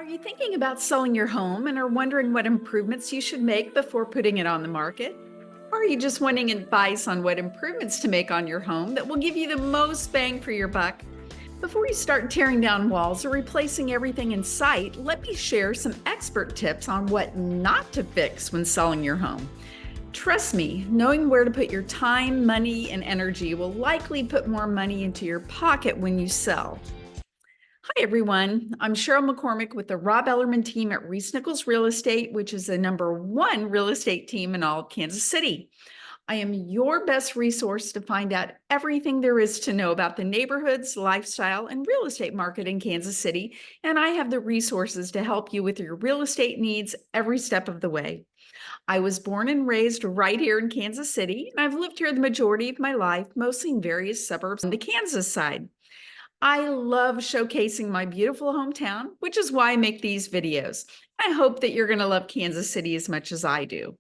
Are you thinking about selling your home and are wondering what improvements you should make before putting it on the market? Or are you just wanting advice on what improvements to make on your home that will give you the most bang for your buck? Before you start tearing down walls or replacing everything in sight, let me share some expert tips on what not to fix when selling your home. Trust me, knowing where to put your time, money, and energy will likely put more money into your pocket when you sell. Hi, everyone. I'm Cheryl McCormick with the Rob Ellerman team at ReeceNichols Real Estate, which is the #1 real estate team in all of Kansas City. I am your best resource to find out everything there is to know about the neighborhoods, lifestyle, and real estate market in Kansas City, and I have the resources to help you with your real estate needs every step of the way. I was born and raised right here in Kansas City, and I've lived here the majority of my life, mostly in various suburbs on the Kansas side. I love showcasing my beautiful hometown, which is why I make these videos. I hope that you're going to love Kansas City as much as I do.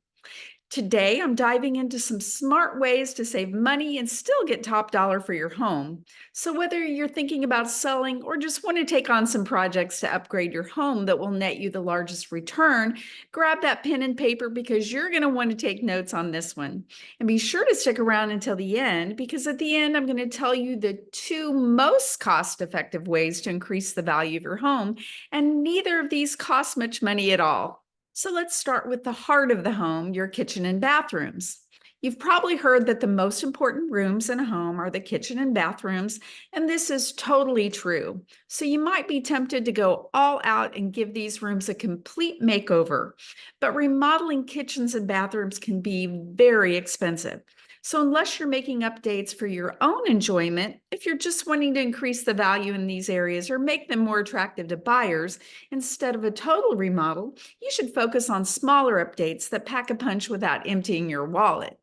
Today, I'm diving into some smart ways to save money and still get top dollar for your home. So whether you're thinking about selling or just want to take on some projects to upgrade your home that will net you the largest return, grab that pen and paper because you're going to want to take notes on this one. And be sure to stick around until the end because at the end, I'm going to tell you the two most cost-effective ways to increase the value of your home, and neither of these cost much money at all. So let's start with the heart of the home, your kitchen and bathrooms. You've probably heard that the most important rooms in a home are the kitchen and bathrooms, and this is totally true. So you might be tempted to go all out and give these rooms a complete makeover, but remodeling kitchens and bathrooms can be very expensive. So unless you're making updates for your own enjoyment, if you're just wanting to increase the value in these areas or make them more attractive to buyers instead of a total remodel, you should focus on smaller updates that pack a punch without emptying your wallet.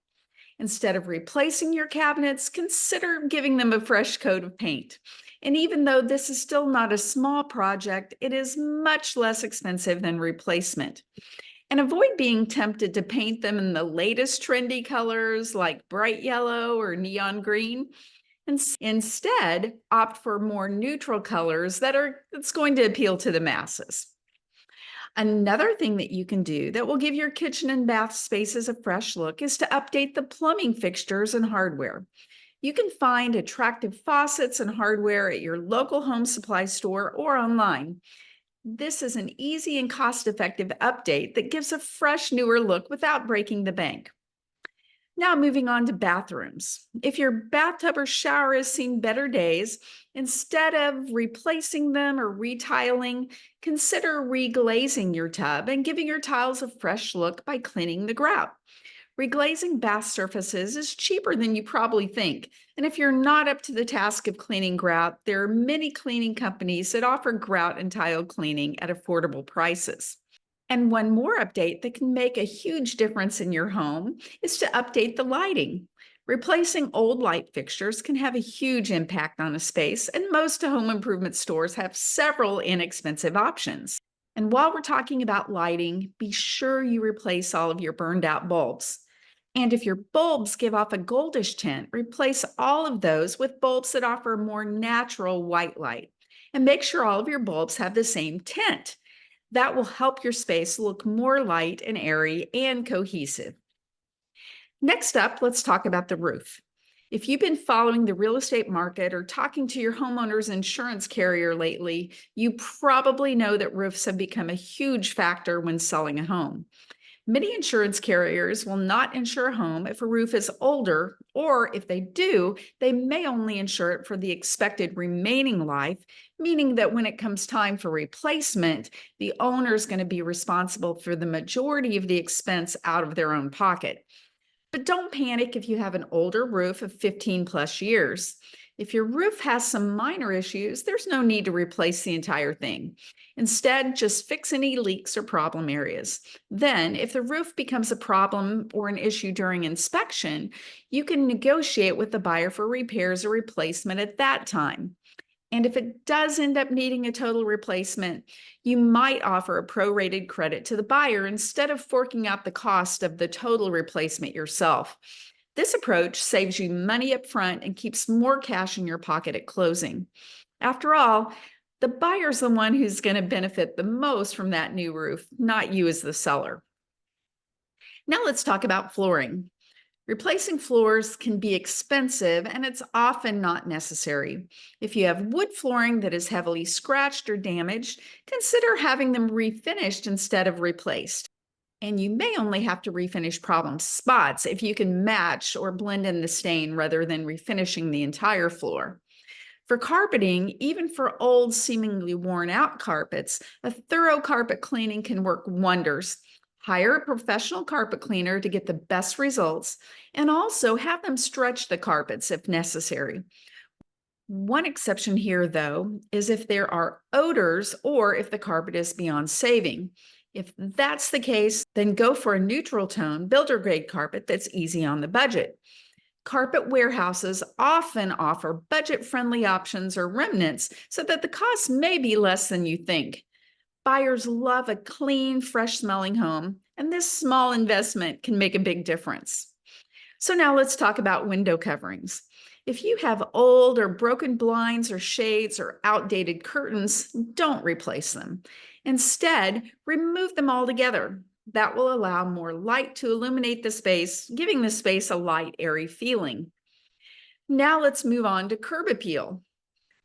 Instead of replacing your cabinets, consider giving them a fresh coat of paint. And even though this is still not a small project, it is much less expensive than replacement. And avoid being tempted to paint them in the latest trendy colors like bright yellow or neon green. And instead, opt for more neutral colors that's going to appeal to the masses. Another thing that you can do that will give your kitchen and bath spaces a fresh look is to update the plumbing fixtures and hardware. You can find attractive faucets and hardware at your local home supply store or online. This is an easy and cost-effective update that gives a fresh, newer look without breaking the bank. Now moving on to bathrooms. If your bathtub or shower has seen better days, instead of replacing them or retiling, consider reglazing your tub and giving your tiles a fresh look by cleaning the grout. Reglazing bath surfaces is cheaper than you probably think. And if you're not up to the task of cleaning grout, there are many cleaning companies that offer grout and tile cleaning at affordable prices. And one more update that can make a huge difference in your home is to update the lighting. Replacing old light fixtures can have a huge impact on a space, and most home improvement stores have several inexpensive options. And while we're talking about lighting, be sure you replace all of your burned out bulbs. And if your bulbs give off a goldish tint, replace all of those with bulbs that offer a more natural white light. And make sure all of your bulbs have the same tint. That will help your space look more light and airy and cohesive. Next up, let's talk about the roof. If you've been following the real estate market or talking to your homeowner's insurance carrier lately, you probably know that roofs have become a huge factor when selling a home. Many insurance carriers will not insure a home if a roof is older, or if they do, they may only insure it for the expected remaining life, meaning that when it comes time for replacement, the owner is going to be responsible for the majority of the expense out of their own pocket. But don't panic if you have an older roof of 15 plus years. If your roof has some minor issues, there's no need to replace the entire thing. Instead, just fix any leaks or problem areas. Then, if the roof becomes a problem or an issue during inspection, you can negotiate with the buyer for repairs or replacement at that time. And if it does end up needing a total replacement, you might offer a prorated credit to the buyer instead of forking out the cost of the total replacement yourself. This approach saves you money up front and keeps more cash in your pocket at closing. After all, The buyer's the one who's going to benefit the most from that new roof, not you as the seller. Now let's talk about flooring. Replacing floors can be expensive and it's often not necessary. If you have wood flooring that is heavily scratched or damaged, consider having them refinished instead of replaced. And you may only have to refinish problem spots if you can match or blend in the stain rather than refinishing the entire floor. For carpeting, even for old, seemingly worn out carpets, a thorough carpet cleaning can work wonders. Hire a professional carpet cleaner to get the best results, and also have them stretch the carpets if necessary. One exception here, though, is if there are odors or if the carpet is beyond saving. If that's the case, then go for a neutral tone, builder grade carpet that's easy on the budget. Carpet warehouses often offer budget-friendly options or remnants so that the cost may be less than you think. Buyers love a clean, fresh-smelling home, and this small investment can make a big difference. So now let's talk about window coverings. If you have old or broken blinds or shades or outdated curtains, don't replace them. Instead, remove them altogether. That will allow more light to illuminate the space, giving the space a light, airy feeling. Now let's move on to curb appeal.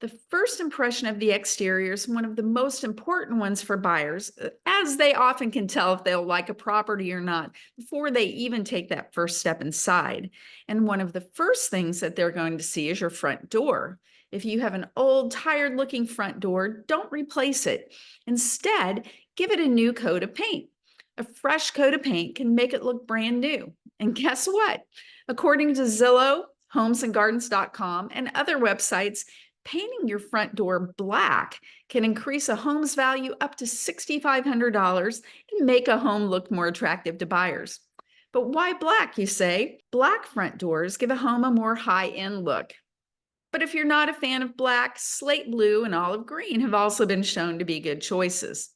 The first impression of the exterior is one of the most important ones for buyers, as they often can tell if they'll like a property or not before they even take that first step inside. And one of the first things that they're going to see is your front door. If you have an old, tired-looking front door, don't replace it. Instead, give it a new coat of paint. A fresh coat of paint can make it look brand new. And guess what? According to Zillow, homesandgardens.com, and other websites, painting your front door black can increase a home's value up to $6,500 and make a home look more attractive to buyers. But why black, you say? Black front doors give a home a more high-end look. But if you're not a fan of black, slate blue and olive green have also been shown to be good choices.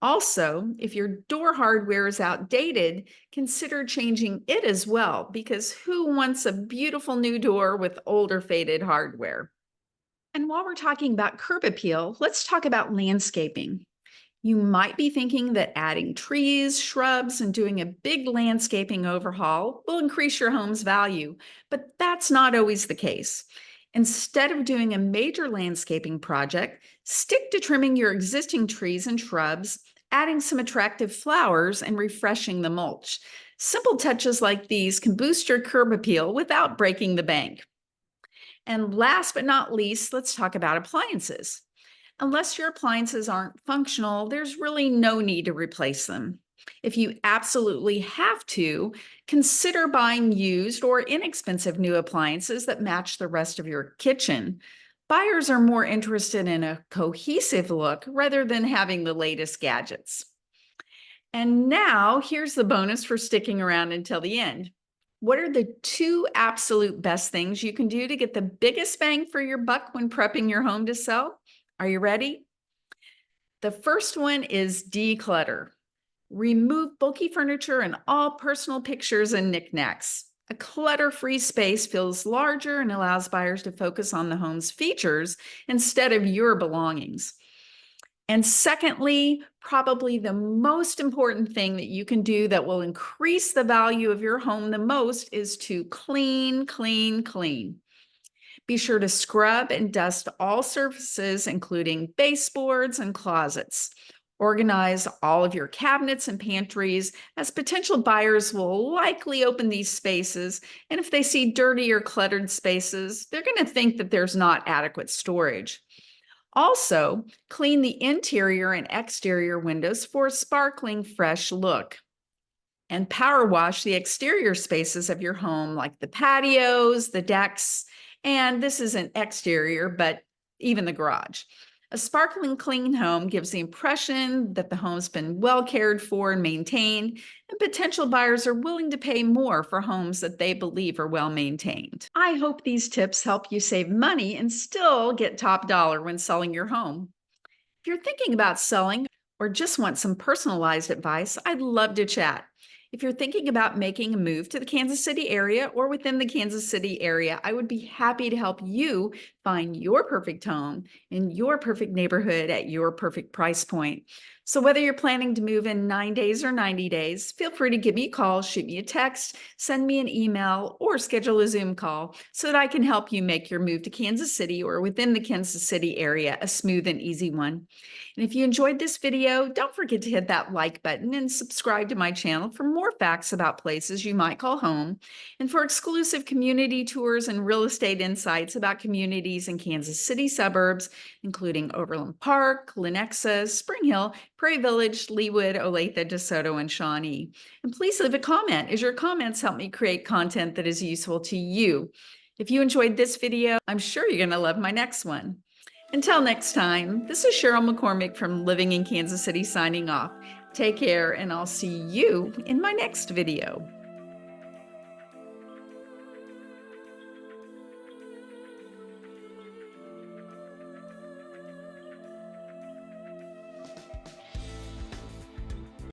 Also, if your door hardware is outdated, consider changing it as well, because who wants a beautiful new door with older, faded hardware? And while we're talking about curb appeal, let's talk about landscaping. You might be thinking that adding trees, shrubs, and doing a big landscaping overhaul will increase your home's value, but that's not always the case. Instead of doing a major landscaping project, stick to trimming your existing trees and shrubs, adding some attractive flowers, and refreshing the mulch. Simple touches like these can boost your curb appeal without breaking the bank. And last but not least, let's talk about appliances. Unless your appliances aren't functional, there's really no need to replace them. If you absolutely have to, consider buying used or inexpensive new appliances that match the rest of your kitchen. Buyers are more interested in a cohesive look rather than having the latest gadgets. And now here's the bonus for sticking around until the end. What are the two absolute best things you can do to get the biggest bang for your buck when prepping your home to sell? Are you ready? The first one is declutter. Remove bulky furniture and all personal pictures and knickknacks. A clutter-free space feels larger and allows buyers to focus on the home's features instead of your belongings. And secondly, probably the most important thing that you can do that will increase the value of your home the most is to clean, clean, clean. Be sure to scrub and dust all surfaces, including baseboards and closets. Organize all of your cabinets and pantries, as potential buyers will likely open these spaces, and if they see dirty or cluttered spaces, they're going to think that there's not adequate storage. Also, clean the interior and exterior windows for a sparkling, fresh look. And power wash the exterior spaces of your home, like the patios, the decks, and this isn't exterior, but even the garage. A sparkling clean home gives the impression that the home's been well cared for and maintained, and potential buyers are willing to pay more for homes that they believe are well maintained. I hope these tips help you save money and still get top dollar when selling your home. If you're thinking about selling or just want some personalized advice, I'd love to chat. If you're thinking about making a move to the Kansas City area or within the Kansas City area, I would be happy to help you find your perfect home in your perfect neighborhood at your perfect price point. So, whether you're planning to move in 9 days or 90 days, feel free to give me a call, shoot me a text, send me an email, or schedule a Zoom call so that I can help you make your move to Kansas City or within the Kansas City area a smooth and easy one. And if you enjoyed this video, don't forget to hit that like button and subscribe to my channel for more facts about places you might call home and for exclusive community tours and real estate insights about communities in Kansas City suburbs, including Overland Park, Lenexa, Spring Hill, Prairie Village, Leawood, Olathe, DeSoto, and Shawnee. And please leave a comment, as your comments help me create content that is useful to you. If you enjoyed this video, I'm sure you're going to love my next one. Until next time, this is Cheryl McCormick from Living in Kansas City signing off. Take care, and I'll see you in my next video.